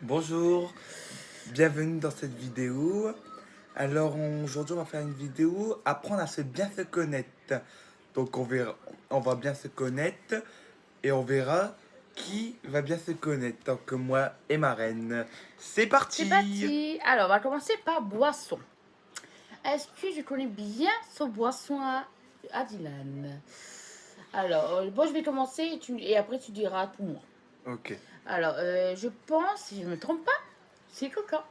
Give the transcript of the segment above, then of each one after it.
Bonjour, bienvenue dans cette vidéo. Alors aujourd'hui on va faire une vidéo apprendre à se bien se connaître. Donc on va bien se connaître et on verra qui va bien se connaître. Donc moi et ma reine. C'est parti. C'est parti. Alors, on va commencer par boisson. Est-ce que je connais bien ce boisson à Dylan? Alors, bon, je vais commencer et après tu diras pour moi. Ok. Alors, je pense, si je ne me trompe pas, c'est Coca.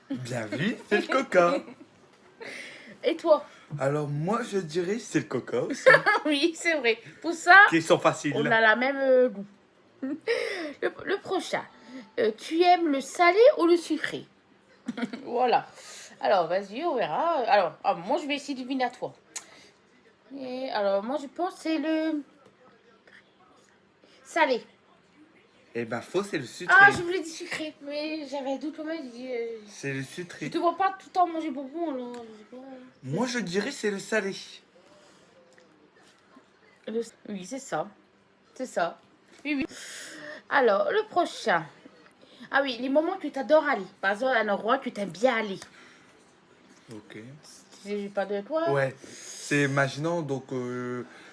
Bien vu, c'est le coca. Et toi? Alors moi je dirais c'est le coca aussi. Oui, c'est vrai. Pour ça, Question on facile. a la même goût. Le prochain. Tu aimes le salé ou le sucré? Voilà. Alors, vas-y, on verra. Alors, moi, je vais essayer de deviner à toi. Et alors, moi, je pense que c'est le salé. Eh ben faux, c'est le sucré. Ah, je voulais dire sucré, mais j'avais un doute quand même. C'est le Je sucré. te vois pas tout le temps manger bonbons, alors je sais pas. Moi je dirais c'est le salé. Oui, c'est ça. C'est ça. Oui, oui. Alors, le prochain. Ah oui, les moments que tu adores aller. Par exemple, un endroit que tu aimes bien aller. Ok. J'ai pas de toi. Ouais, c'est imaginons donc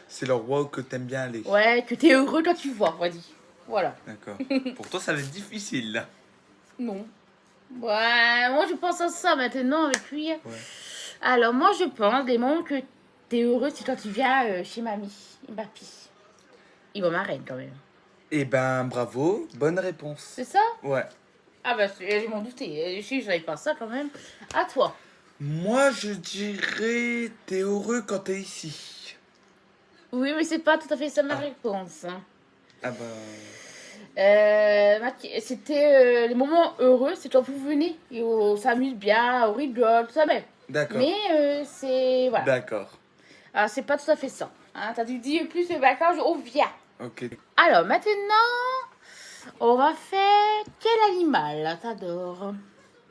c'est l'endroit que t'aimes bien aller. Ouais, que tu es heureux quand tu vois, vas-y. Voilà. D'accord. Pour toi, ça va être difficile là. Non. Ouais, moi je pense à ça maintenant avec lui. Ouais. Alors, moi je pense des moments que tu es heureux, c'est quand tu viens chez mamie et papy. Ils vont m'arrêter quand même. Eh ben bravo, bonne réponse. C'est ça? Ouais. Ah bah, je m'en doutais. Je savais pas ça quand même. À toi. Moi, je dirais t'es heureux quand t'es ici. Oui, mais c'est pas tout à fait ça ma Ah. réponse. Hein. Ah bah. C'était les moments heureux, c'est quand vous venez et on s'amuse bien, on rigole, tout ça même. D'accord. Mais c'est. Voilà. D'accord. Alors, c'est pas tout à fait ça. Hein, t'as dû dire plus de vacances, on vient. Ok. Alors, maintenant, on va faire quel animal t'adores?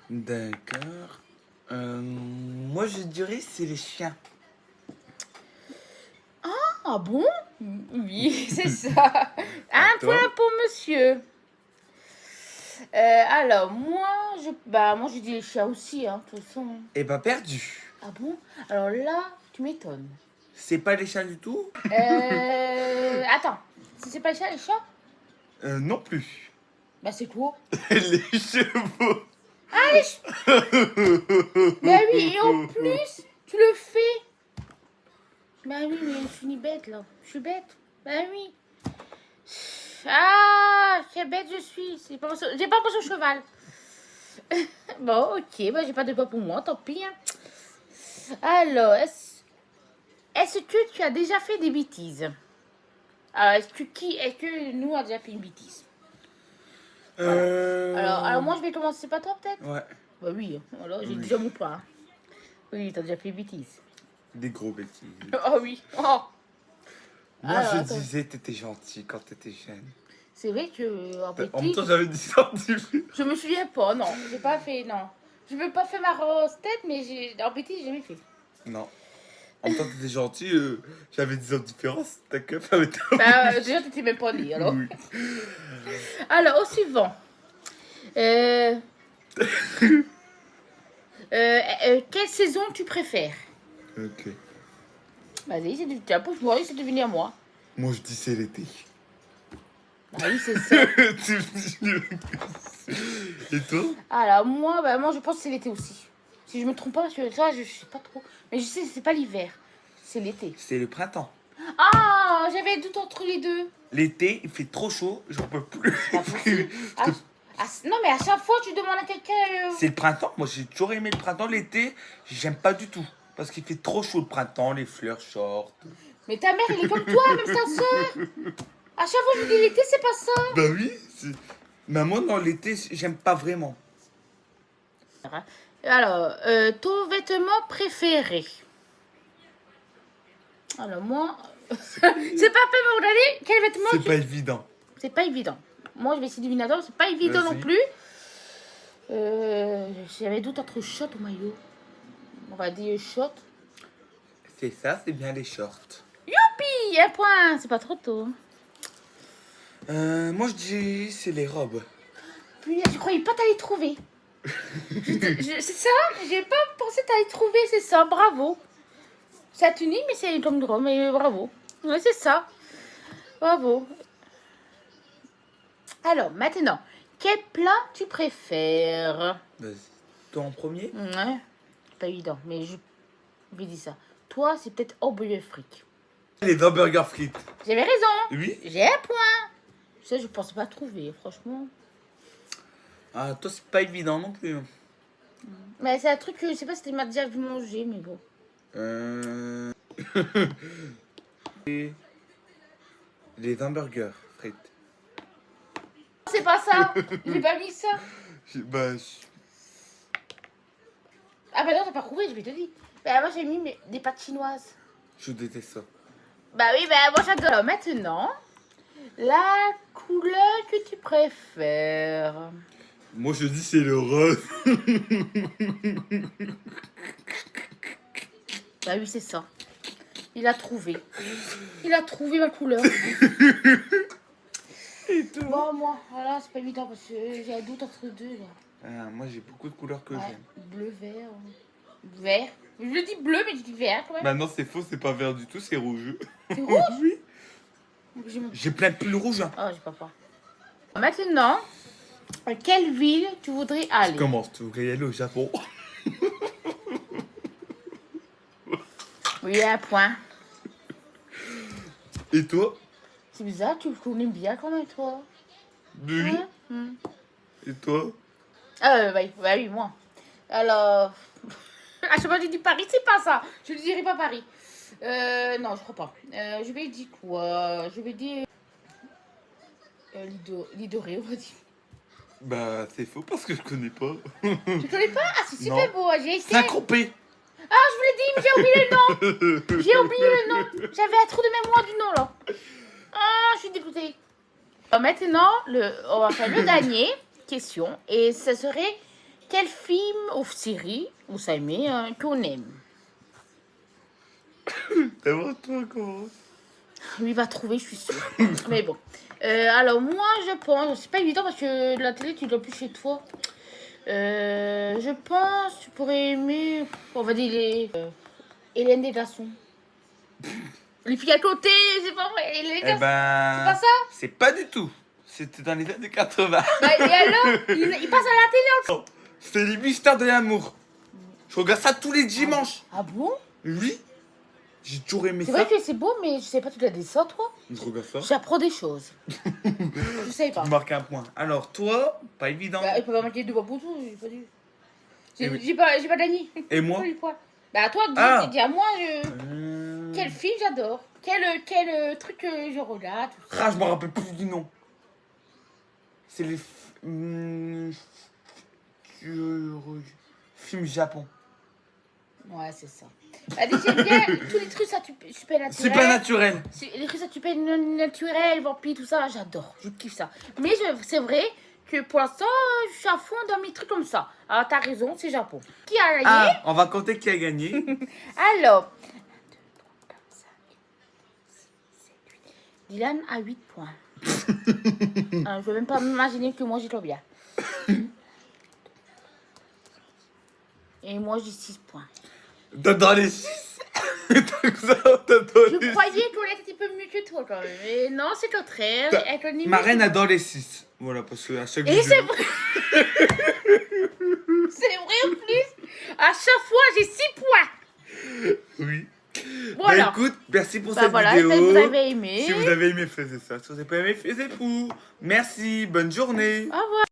D'accord. Moi, je dirais c'est les chiens. Ah bon? Oui, c'est ça. Un toi? point pour monsieur. Alors, moi, je dis les chiens aussi, hein, de toute façon. Eh ben perdu. Ah bon? Alors là, tu m'étonnes. C'est pas les chiens du tout? Attends. Si c'est pas les chats, Non plus. bah c'est quoi? Les chevaux. Ah, bah oui, et en plus, tu le fais. Bah oui, mais je suis ni bête là. Je suis bête. Bah oui. Ah, quelle bête je suis. J'ai pas pensé au cheval. Bon, ok, bah j'ai pas de pas pour moi, tant pis. Hein. Alors, est-ce que tu as déjà fait des bêtises? Alors, est-ce que nous a déjà fait une bêtise? Alors moi je vais commencer par toi peut-être? Ouais. Bah oui, alors j'ai Oui. déjà mon point. Oui, t'as déjà fait une bêtise. Des gros bêtises. Oh oui. Oh. Moi, Alors, je attends. disais t'étais gentil quand t'étais jeune. C'est vrai que en En même bêtise, temps, j'avais dit gentil. je me souviens pas, non. J'ai pas fait, non. Je veux pas faire ma rose tête, mais en bêtise, j'ai jamais fait. Non. En même temps, t'étais gentil. J'avais 10 ans de différence. Ta keuf avait Bah, déjà, t'étais même pas né, alors. Oui. Alors, au suivant. Euh, quelle saison tu préfères? Ok. Vas-y, c'est pousse-moi, c'est devenu à moi. Moi, je dis c'est l'été. Bah oui, c'est ça. Tu me dis- Et toi? Alors, moi, je pense que c'est l'été aussi. Si je me trompe pas, parce que ça, je sais pas trop. Mais je sais que c'est pas l'hiver, c'est l'été. C'est le printemps. Ah, j'avais un doute entre les deux. L'été, il fait trop chaud. J'en peux plus. Pas possible. Non, mais à chaque fois, tu demandes à quelqu'un. C'est le printemps. Moi, j'ai toujours aimé le printemps. L'été, j'aime pas du tout. Parce qu'il fait trop chaud le printemps. Les fleurs sortent. Mais ta mère, elle est comme toi, même ta soeur. À chaque fois, je dis l'été, c'est pas ça. Bah oui. Mais moi, dans l'été, j'aime pas vraiment. Alors, ton vêtement préféré? Alors, moi. c'est pas peine de regarder quel vêtement C'est pas évident. C'est pas évident. Moi, je vais essayer de deviner. C'est pas évident Vas-y. non plus. J'avais doute entre short ou maillot. On va dire short. C'est ça, c'est bien les shorts. Youpi, un point. C'est pas trop tôt. Moi, je dis c'est les robes. Punaise, je croyais pas t'allais trouver. C'est ça, j'ai pas pensé t'allais trouver, c'est ça, bravo. C'est à Tunis, mais c'est comme drôle, mais bravo. Ouais, c'est ça. Bravo. Alors, maintenant, quel plat tu préfères? Vas-y. Toi en premier? Ouais, c'est pas évident, mais je vais dire ça. Toi, c'est peut-être hamburger fric. Les hamburgers frites. J'avais raison. Oui. J'ai un point. Ça, je pense pas trouver, franchement. Ah, toi, c'est pas évident non plus. Mais c'est un truc que je sais pas si tu m'as déjà vu manger, mais bon. Les hamburgers frites. C'est pas ça. J'ai pas mis ça. Bah, Ah bah non, t'as pas trouvé, je vais te dire. Bah moi, j'ai mis des pâtes chinoises. je déteste ça. Bah oui, bah moi, j'adore. Alors, maintenant, la couleur que tu préfères. Moi, je dis c'est le rose. Bah oui, c'est ça. Il a trouvé. Il a trouvé ma couleur. Et toi? Bon, moi, voilà, c'est pas évident parce que j'ai un doute entre deux, là. Ah, moi, j'ai beaucoup de couleurs que Ouais, j'aime. bleu, vert. Vert. Je le dis bleu, mais je dis vert quand même. Bah non, c'est faux, c'est pas vert du tout, c'est rouge. C'est rouge? Oui. J'ai mon- J'ai plein de pulls rouges. Hein. Oh, j'ai pas peur. Maintenant, à quelle ville tu voudrais aller? Comment tu voudrais y aller au Japon? Oui, un point. Et toi? C'est bizarre, tu connais bien quand même, toi. Oui. Hein? Hmm. Et toi? Bah oui, moi. Alors, à chaque fois que je dis Paris, c'est pas ça. Je ne dirai pas Paris. Non, je crois pas. Je vais dire quoi? Je vais dire Lidoré, on va dire. Bah, c'est faux parce que je connais pas. Tu connais pas? Ah, c'est super Non. beau, j'ai essayé. Saint-Tropez. Ah, je vous l'ai dit, mais j'ai oublié le nom. J'ai oublié le nom. J'avais un trou de mémoire du nom, là. Ah, je suis dégoûtée. Maintenant, on va faire le dernier question. Et ce serait quel film ou série, vous savez, qu'on aime? D'abord, toi, comment? Lui il va trouver, je suis sûre. Mais bon. Alors, moi, je pense... C'est pas évident parce que la télé, tu l'as plus chez toi. Je pense tu pourrais aimer... On va dire les... Hélène des Garçons. Les filles à côté, c'est pas vrai. Hélène des Eh Garçons. ben... C'est pas ça? C'est pas du tout. C'était dans les années 80. Bah, et alors il passe à la télé. C'était les mystères de l'amour. Je regarde ça tous les dimanches. Ah bon? Oui. J'ai toujours aimé C'est ça. vrai que c'est beau, mais je sais pas, tu l'as dit ça, toi? Je regarde ça. J'apprends des choses. Je sais pas. Tu marques un point. Alors, toi, pas évident. Bah, il peut pas marquer 2 points pour tout, j'ai pas dit. Eh oui. J'ai pas gagné. Et moi? Pas eu le point. Bah, toi, Ah. dis à moi, quel Quel film j'adore. Quel truc que je regarde. Tout ça. Ah, je me rappelle plus du nom. C'est les films Japon. Ouais, c'est ça. Bah, dis, j'aime bien tous les trucs super naturels. Super naturel. Les trucs super naturels, vampires, tout ça, j'adore. Je kiffe ça. Mais c'est vrai que pour l'instant, je suis à fond dans mes trucs comme ça. Alors, t'as raison, c'est Japon. Qui a gagné? Ah, on va compter qui a gagné. Alors, 1, 2, 3, 4, 5, 6, 7, 8. Dylan a 8 points. Je veux même pas m'imaginer que moi j'ai trop bien. Et moi j'ai 6 points. Dans les 6. Je croyais qu'on était un petit peu mieux que toi quand même. Mais non, c'est le contraire. Elle connaît Ma mieux. reine adore les 6. Voilà, parce que à chaque Et vidéo. c'est vrai. C'est vrai en plus. À chaque fois j'ai 6 points. Oui. Voilà. Bah écoute, merci pour Bah cette voilà, vidéo. vous avez aimé. Si vous avez aimé, faites ça. Si vous n'avez pas aimé, faites pour. Merci, bonne journée. Au revoir.